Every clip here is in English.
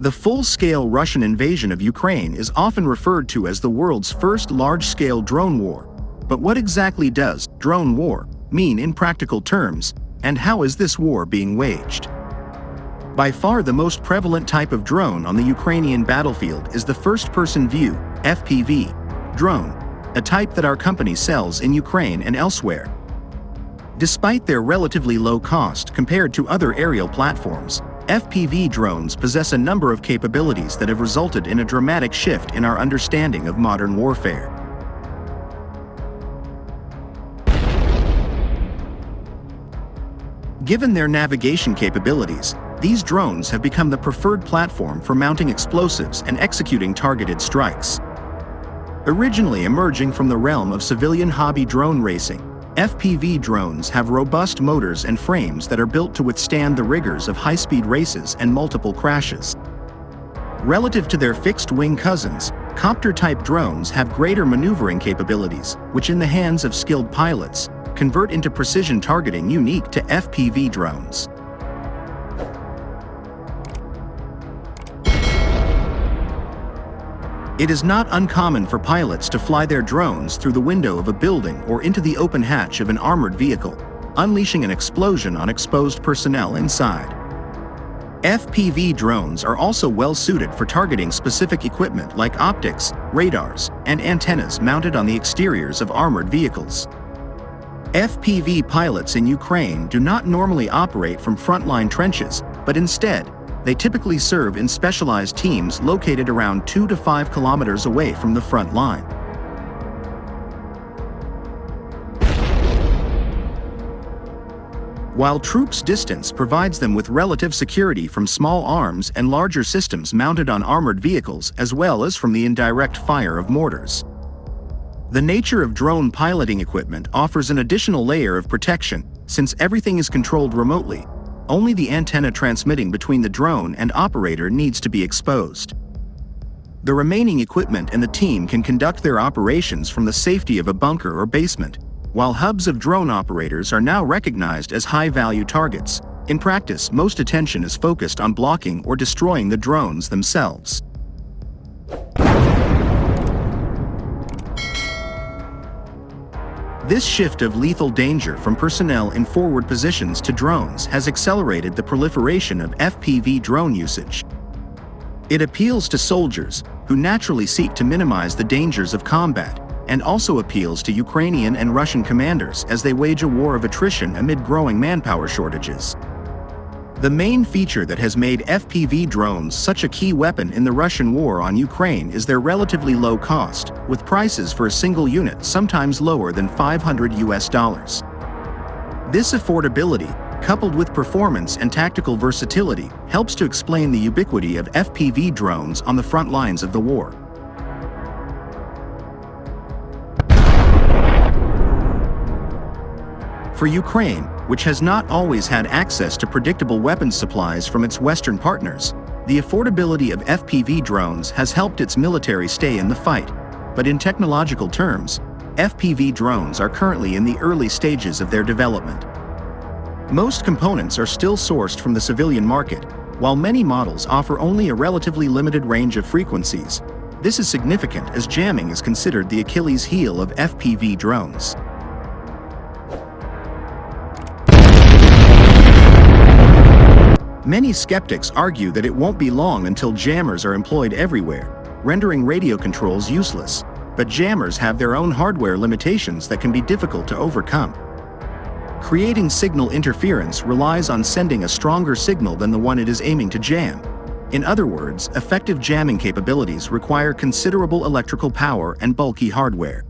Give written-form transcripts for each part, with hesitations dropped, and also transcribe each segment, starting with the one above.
The full-scale Russian invasion of Ukraine is often referred to as the world's first large-scale drone war. But what exactly does drone war mean in practical terms, and how is this war being waged? By far the most prevalent type of drone on the Ukrainian battlefield is the first-person view, FPV, drone, a type that our company sells in Ukraine and elsewhere. Despite their relatively low cost compared to other aerial platforms, FPV drones possess a number of capabilities that have resulted in a dramatic shift in our understanding of modern warfare. Given their navigation capabilities, these drones have become the preferred platform for mounting explosives and executing targeted strikes. Originally emerging from the realm of civilian hobby drone racing, FPV drones have robust motors and frames that are built to withstand the rigors of high-speed races and multiple crashes. Relative to their fixed-wing cousins, copter-type drones have greater maneuvering capabilities, which in the hands of skilled pilots, convert into precision targeting unique to FPV drones. It is not uncommon for pilots to fly their drones through the window of a building or into the open hatch of an armored vehicle, unleashing an explosion on exposed personnel inside. FPV drones are also well suited for targeting specific equipment like optics, radars, and antennas mounted on the exteriors of armored vehicles. FPV pilots in Ukraine do not normally operate from frontline trenches, but instead, they typically serve in specialized teams located around 2 to 5 kilometers away from the front line. While troops' distance provides them with relative security from small arms and larger systems mounted on armored vehicles as well as from the indirect fire of mortars. The nature of drone piloting equipment offers an additional layer of protection, since everything is controlled remotely. Only the antenna transmitting between the drone and operator needs to be exposed. The remaining equipment and the team can conduct their operations from the safety of a bunker or basement, while hubs of drone operators are now recognized as high-value targets. In practice, most attention is focused on blocking or destroying the drones themselves. This shift of lethal danger from personnel in forward positions to drones has accelerated the proliferation of FPV drone usage. It appeals to soldiers, who naturally seek to minimize the dangers of combat, and also appeals to Ukrainian and Russian commanders as they wage a war of attrition amid growing manpower shortages. The main feature that has made FPV drones such a key weapon in the Russian war on Ukraine is their relatively low cost, with prices for a single unit sometimes lower than $500. This affordability, coupled with performance and tactical versatility, helps to explain the ubiquity of FPV drones on the front lines of the war. For Ukraine, which has not always had access to predictable weapons supplies from its Western partners, the affordability of FPV drones has helped its military stay in the fight. But in technological terms, FPV drones are currently in the early stages of their development. Most components are still sourced from the civilian market, while many models offer only a relatively limited range of frequencies. This is significant as jamming is considered the Achilles heel of FPV drones. Many skeptics argue that it won't be long until jammers are employed everywhere, rendering radio controls useless. But jammers have their own hardware limitations that can be difficult to overcome. Creating signal interference relies on sending a stronger signal than the one it is aiming to jam. In other words, effective jamming capabilities require considerable electrical power and bulky hardware.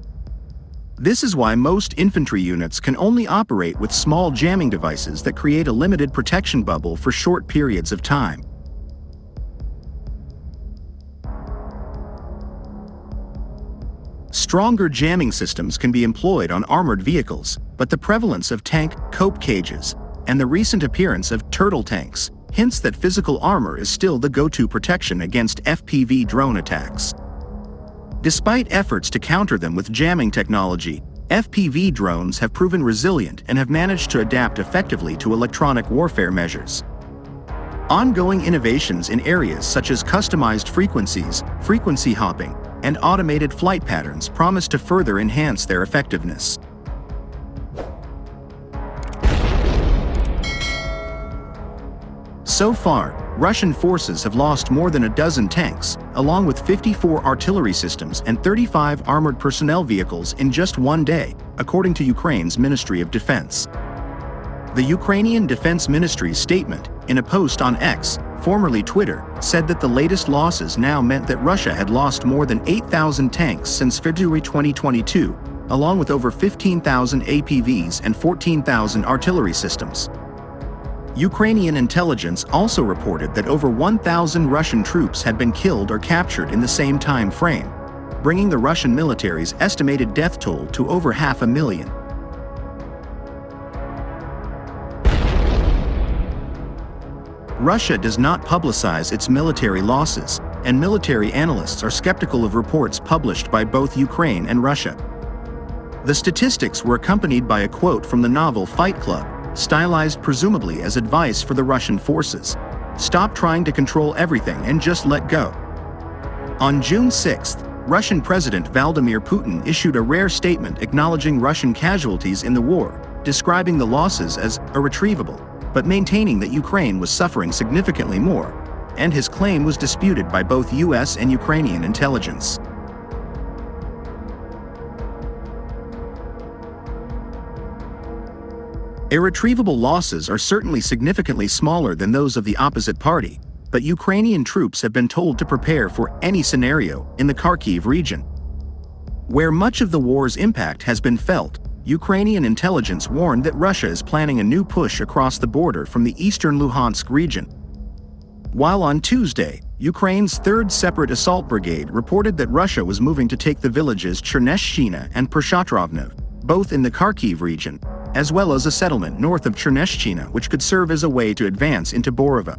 This is why most infantry units can only operate with small jamming devices that create a limited protection bubble for short periods of time. Stronger jamming systems can be employed on armored vehicles, but the prevalence of tank cope cages and the recent appearance of turtle tanks hints that physical armor is still the go-to protection against FPV drone attacks. Despite efforts to counter them with jamming technology, FPV drones have proven resilient and have managed to adapt effectively to electronic warfare measures. Ongoing innovations in areas such as customized frequencies, frequency hopping, and automated flight patterns promise to further enhance their effectiveness. So far, Russian forces have lost more than a dozen tanks, along with 54 artillery systems and 35 armored personnel vehicles in just one day, according to Ukraine's Ministry of Defense. The Ukrainian Defense Ministry's statement, in a post on X, formerly Twitter, said that the latest losses now meant that Russia had lost more than 8,000 tanks since February 2022, along with over 15,000 APVs and 14,000 artillery systems. Ukrainian intelligence also reported that over 1,000 Russian troops had been killed or captured in the same time frame, bringing the Russian military's estimated death toll to over 500,000. Russia does not publicize its military losses, and military analysts are skeptical of reports published by both Ukraine and Russia. The statistics were accompanied by a quote from the novel Fight Club, stylized presumably as advice for the Russian forces: "Stop trying to control everything and just let go." On June 6, Russian President Vladimir Putin issued a rare statement acknowledging Russian casualties in the war, describing the losses as irretrievable, but maintaining that Ukraine was suffering significantly more, and his claim was disputed by both US and Ukrainian intelligence. Irretrievable losses are certainly significantly smaller than those of the opposite party, but Ukrainian troops have been told to prepare for any scenario in the Kharkiv region. Where much of the war's impact has been felt, Ukrainian intelligence warned that Russia is planning a new push across the border from the eastern Luhansk region. While on Tuesday, Ukraine's 3rd Separate Assault Brigade reported that Russia was moving to take the villages Cherneshchina and Pershatrovnev, both in the Kharkiv region, as well as a settlement north of Cherneshchina which could serve as a way to advance into Borova.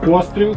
Постріл.